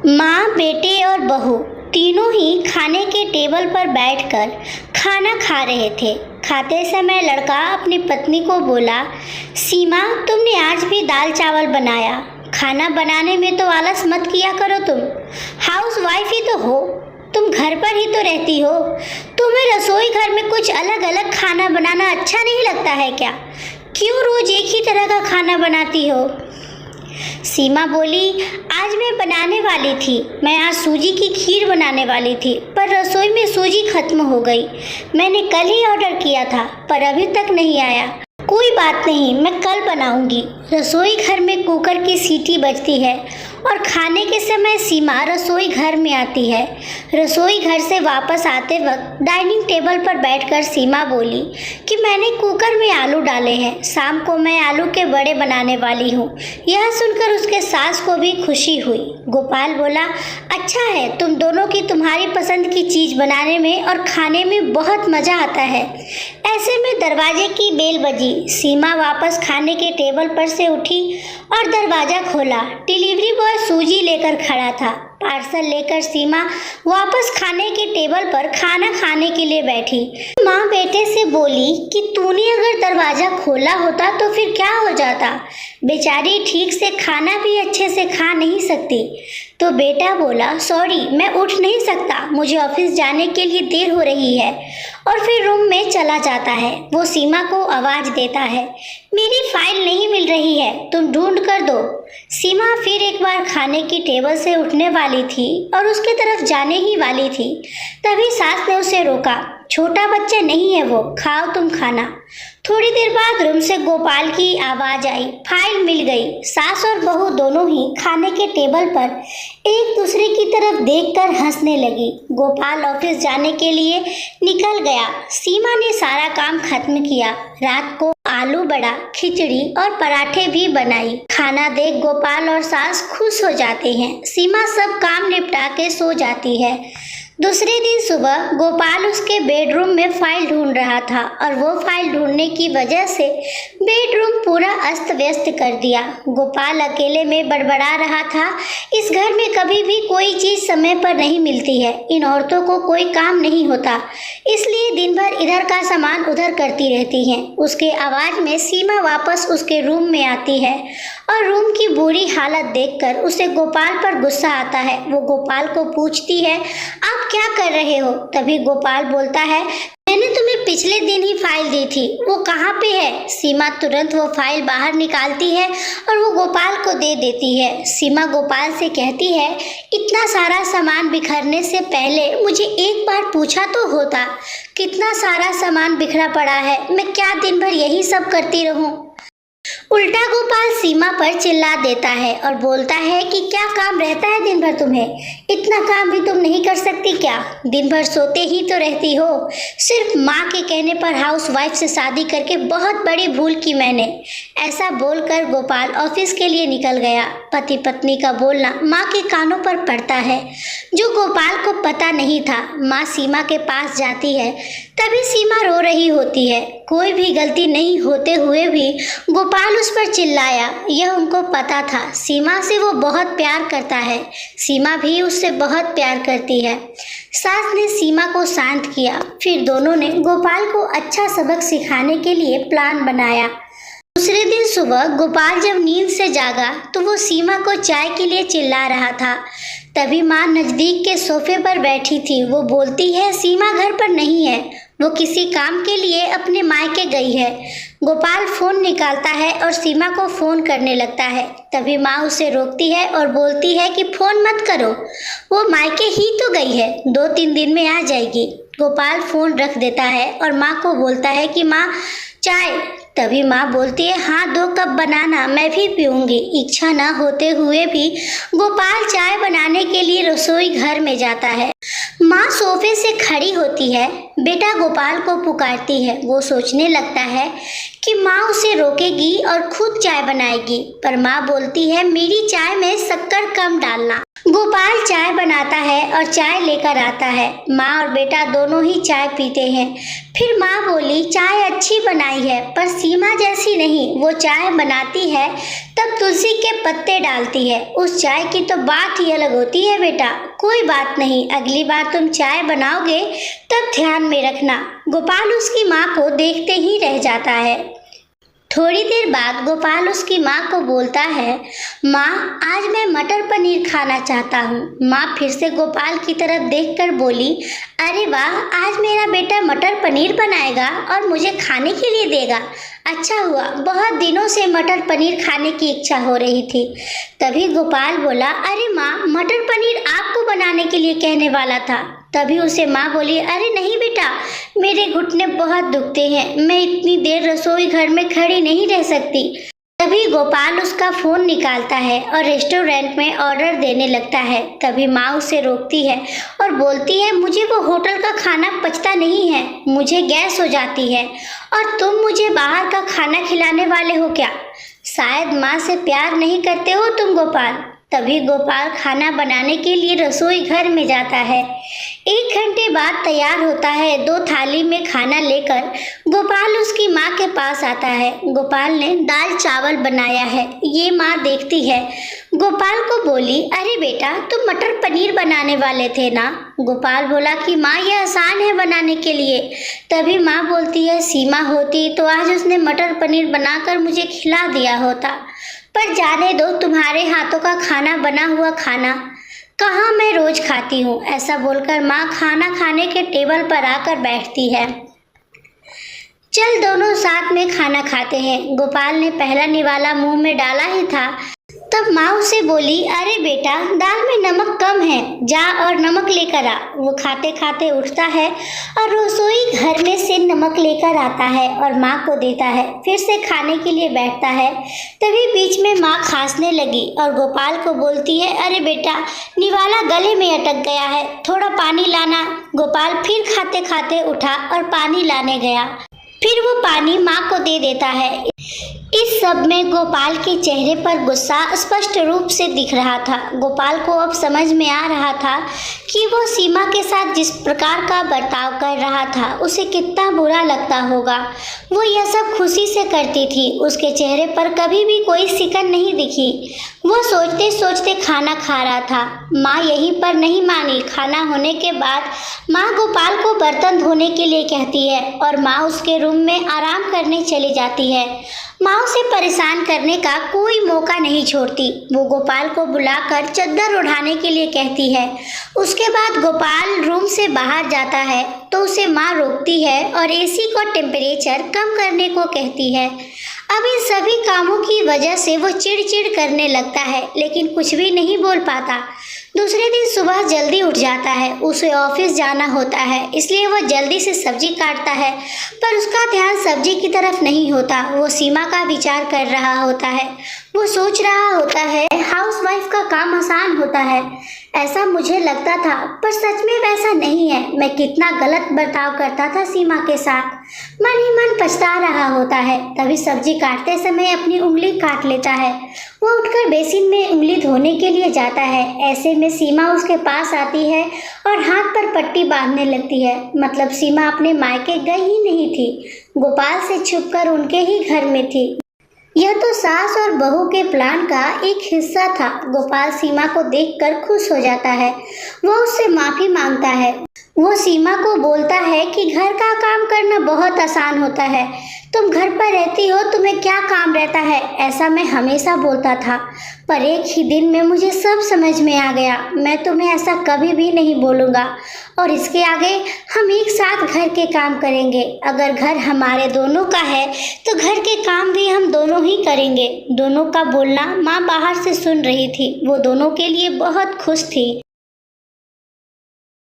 माँ, बेटे और बहू तीनों ही खाने के टेबल पर बैठकर खाना खा रहे थे। खाते समय लड़का अपनी पत्नी को बोला, सीमा, तुमने आज भी दाल चावल बनाया। खाना बनाने में तो आलस मत किया करो, तुम हाउस वाइफ ही तो हो, तुम घर पर ही तो रहती हो। तुम्हें रसोई घर में कुछ अलग अलग खाना बनाना अच्छा नहीं लगता है क्या? क्यों रोज एक ही तरह का खाना बनाती हो? सीमा बोली, आज मैं बनाने वाली थी, मैं आज सूजी की खीर बनाने वाली थी, पर रसोई में सूजी खत्म हो गई। मैंने कल ही ऑर्डर किया था, पर अभी तक नहीं आया। कोई बात नहीं, मैं कल बनाऊंगी। रसोई घर में कुकर की सीटी बजती है और खाने के समय सीमा रसोई घर में आती है। रसोई घर से वापस आते वक्त डाइनिंग टेबल पर बैठकर सीमा बोली कि मैंने कुकर में आलू डाले हैं, शाम को मैं आलू के बड़े बनाने वाली हूँ। यह सुनकर उसके सास को भी खुशी हुई। गोपाल बोला, अच्छा है, तुम दोनों की तुम्हारी पसंद की चीज़ बनाने में और खाने में बहुत मज़ा आता है। ऐसे में दरवाजे की बेल बजी। सीमा वापस खाने के टेबल पर से उठी और दरवाज़ा खोला। डिलीवरी बॉय सूजी लेकर खड़ा था। पार्सल लेकर सीमा वापस खाने के टेबल पर खाना खाने के लिए बैठी। माँ बेटे से बोली कि तूने अगर दरवाज़ा खोला होता तो फिर क्या हो जाता? बेचारी ठीक से खाना भी अच्छे से खा नहीं सकती। तो बेटा बोला, सॉरी, मैं उठ नहीं सकता, मुझे ऑफिस जाने के लिए देर हो रही है, और फिर रूम में चला जाता है। वो सीमा को आवाज़ देता है, मेरी फाइल नहीं मिल रही है, तुम ढूंढ कर दो। सीमा फिर एक बार खाने की टेबल से उठने वाली थी और उसके तरफ जाने ही वाली थी, तभी सास ने उसे रोका। छोटा बच्चा नहीं है वो, खाओ तुम खाना। थोड़ी देर बाद रूम से गोपाल की आवाज़ आई, फाइल मिल गई। सास और बहू दोनों ही खाने के टेबल पर एक दूसरे की तरफ देखकर हंसने लगी। गोपाल ऑफिस जाने के लिए निकल गया। सीमा ने सारा काम खत्म किया। रात को आलू बड़ा, खिचड़ी और पराठे भी बनाई। खाना देख गोपाल और सास खुश हो जाते हैं। सीमा सब काम निपटा के सो जाती है। दूसरे दिन सुबह गोपाल उसके बेडरूम में फाइल ढूंढ रहा था और वो फाइल ढूंढने की वजह से बेडरूम पूरा अस्त व्यस्त कर दिया। गोपाल अकेले में बड़बड़ा रहा था, इस घर में कभी भी कोई चीज़ समय पर नहीं मिलती है, इन औरतों को कोई काम नहीं होता, इसलिए दिन भर इधर का सामान उधर करती रहती हैं। उसके आवाज़ में सीमा वापस उसके रूम में आती है और रूम की बुरी हालत देखकर उसे गोपाल पर गुस्सा आता है। वो गोपाल को पूछती है, आप क्या कर रहे हो? तभी गोपाल बोलता है, मैंने तुम्हें पिछले दिन ही फाइल दी थी, वो कहाँ पे है? सीमा तुरंत वो फाइल बाहर निकालती है और वो गोपाल को दे देती है। सीमा गोपाल से कहती है, इतना सारा सामान बिखरने से पहले मुझे एक बार पूछा तो होता, कितना सारा सामान बिखरा पड़ा है, मैं क्या दिन भर यही सब करती रहूं? उल्टा गोपाल सीमा पर चिल्ला देता है और बोलता है कि क्या काम रहता है दिन भर तुम्हें? इतना काम भी तुम नहीं कर सकती क्या? दिन भर सोते ही तो रहती हो। सिर्फ माँ के कहने पर हाउस वाइफ से शादी करके बहुत बड़ी भूल की मैंने। ऐसा बोलकर गोपाल ऑफिस के लिए निकल गया। पति पत्नी का बोलना माँ के कानों पर पड़ता है, जो गोपाल को पता नहीं था। माँ सीमा के पास जाती है, तभी सीमा रो रही होती है। कोई भी गलती नहीं होते हुए भी गोपाल उस पर चिल्लाया। यह उनको पता था, सीमा से वो बहुत प्यार करता है, सीमा भी उससे बहुत प्यार करती है। सास ने सीमा को शांत किया, फिर दोनों ने गोपाल को अच्छा सबक सिखाने के लिए प्लान बनाया। दूसरे दिन सुबह गोपाल जब नींद से जागा तो वो सीमा को चाय के लिए चिल्ला रहा था। तभी माँ नज़दीक के सोफे पर बैठी थी। वो बोलती है, सीमा घर पर नहीं है, वो किसी काम के लिए अपने मायके गई है। गोपाल फ़ोन निकालता है और सीमा को फ़ोन करने लगता है। तभी माँ उसे रोकती है और बोलती है कि फ़ोन मत करो, वो मायके ही तो गई है, 2-3 दिन में आ जाएगी। गोपाल फ़ोन रख देता है और माँ को बोलता है कि माँ चाय। तभी माँ बोलती है, हाँ 2 कप बनाना, मैं भी पीऊँगी। इच्छा न होते हुए भी गोपाल चाय बनाने के लिए रसोई घर में जाता है। माँ सोफे से खड़ी होती है, बेटा गोपाल को पुकारती है। वो सोचने लगता है कि माँ उसे रोकेगी और खुद चाय बनाएगी, पर माँ बोलती है, मेरी चाय में शक्कर कम डालना। गोपाल चाय बनाता है और चाय लेकर आता है। माँ और बेटा दोनों ही चाय पीते हैं। फिर माँ बोली, चाय अच्छी बनाई है पर सीमा जैसी नहीं। वो चाय बनाती है तब तुलसी के पत्ते डालती है। उस चाय की तो बात ही अलग होती है बेटा। कोई बात नहीं, अगली बार तुम चाय बनाओगे तब ध्यान में रखना। गोपाल उसकी माँ को देखते ही रह जाता है। थोड़ी देर बाद गोपाल उसकी माँ को बोलता है, माँ आज मैं मटर पनीर खाना चाहता हूँ। माँ फिर से गोपाल की तरफ देखकर बोली, अरे वाह, आज मेरा बेटा मटर पनीर बनाएगा और मुझे खाने के लिए देगा। अच्छा हुआ, बहुत दिनों से मटर पनीर खाने की इच्छा हो रही थी। तभी गोपाल बोला, अरे माँ, मटर पनीर आपको बनाने के लिए कहने वाला था। तभी उसे माँ बोली, अरे नहीं बेटा, मेरे घुटने बहुत दुखते हैं, मैं इतनी देर रसोई घर में खड़ी नहीं रह सकती। तभी गोपाल उसका फोन निकालता है और रेस्टोरेंट में ऑर्डर देने लगता है। तभी माँ उसे रोकती है और बोलती है, मुझे वो होटल का खाना पचता नहीं है, मुझे गैस हो जाती है और तुम मुझे बाहर का खाना खिलाने वाले हो क्या? शायद माँ से प्यार नहीं करते हो तुम गोपाल। तभी गोपाल खाना बनाने के लिए रसोई घर में जाता है। 1 घंटे बाद तैयार होता है। 2 थाली में खाना लेकर गोपाल उसकी माँ के पास आता है। गोपाल ने दाल चावल बनाया है। ये माँ देखती है। गोपाल को बोली, अरे बेटा, तुम मटर पनीर बनाने वाले थे ना? गोपाल बोला कि माँ, यह आसान है बनाने के लिए। तभी माँ बोलती है, सीमा होती तो आज उसने मटर पनीर बनाकर मुझे खिला दिया होता। पर जाने दो, तुम्हारे हाथों का खाना बना हुआ खाना कहाँ मैं रोज खाती हूँ। ऐसा बोलकर माँ खाना खाने के टेबल पर आकर बैठती है। चल दोनों साथ में खाना खाते हैं। गोपाल ने पहला निवाला मुंह में डाला ही था, तब माँ उसे बोली, अरे बेटा, दाल में नमक कम है, जा और नमक लेकर आ। वो खाते खाते उठता है और रसोई घर में से नमक लेकर आता है और माँ को देता है। फिर से खाने के लिए बैठता है। तभी बीच में माँ खांसने लगी और गोपाल को बोलती है, अरे बेटा, निवाला गले में अटक गया है, थोड़ा पानी लाना। गोपाल फिर खाते खाते उठा और पानी लाने गया। फिर वो पानी माँ को दे देता है। इस सब में गोपाल के चेहरे पर गुस्सा स्पष्ट रूप से दिख रहा था। गोपाल को अब समझ में आ रहा था कि वो सीमा के साथ जिस प्रकार का बर्ताव कर रहा था उसे कितना बुरा लगता होगा। वो यह सब खुशी से करती थी। उसके चेहरे पर कभी भी कोई सिकन नहीं दिखी। वो सोचते सोचते खाना खा रहा था। माँ यहीं पर नहीं मानी। खाना होने के बाद माँ गोपाल को बर्तन धोने के लिए कहती है और माँ उसके रूम में आराम करने चली जाती है। माँ उसे परेशान करने का कोई मौका नहीं छोड़ती। वो गोपाल को बुलाकर चद्दर उठाने के लिए कहती है। उसके बाद गोपाल रूम से बाहर जाता है तो उसे माँ रोकती है और एसी को टेम्परेचर कम करने को कहती है। अब इन सभी कामों की वजह से वो चिड़चिड़ करने लगता है, लेकिन कुछ भी नहीं बोल पाता। दूसरे दिन सुबह जल्दी उठ जाता है। उसे ऑफिस जाना होता है, इसलिए वो जल्दी से सब्जी काटता है, पर उसका ध्यान सब्जी की तरफ नहीं होता। वो सीमा का विचार कर रहा होता है। वो सोच रहा होता है, हाउसवाइफ का काम आसान होता है, ऐसा मुझे लगता था, पर सच में वैसा नहीं है। मैं कितना गलत बर्ताव करता था सीमा के साथ। मन ही मन पछता रहा होता है। तभी सब्जी काटते समय अपनी उंगली काट लेता है। वो उठकर बेसिन में उंगली धोने के लिए जाता है। ऐसे में सीमा उसके पास आती है और हाथ पर पट्टी बांधने लगती है। मतलब सीमा अपने मायके गई ही नहीं थी, गोपाल से छुपकर उनके ही घर में थी। यह तो सास और बहू के प्लान का एक हिस्सा था। गोपाल सीमा को देखकर खुश हो जाता है। वो उससे माफ़ी मांगता है। वो सीमा को बोलता है कि घर का काम करना बहुत आसान होता है, तुम घर पर रहती हो, तुम्हें क्या काम रहता है, ऐसा मैं हमेशा बोलता था, पर एक ही दिन में मुझे सब समझ में आ गया। मैं तुम्हें ऐसा कभी भी नहीं बोलूँगा और इसके आगे हम एक साथ घर के काम करेंगे। अगर घर हमारे दोनों का है तो घर के काम भी हम दोनों ही करेंगे। दोनों का बोलना माँ बाहर से सुन रही थी। वो दोनों के लिए बहुत खुश थी।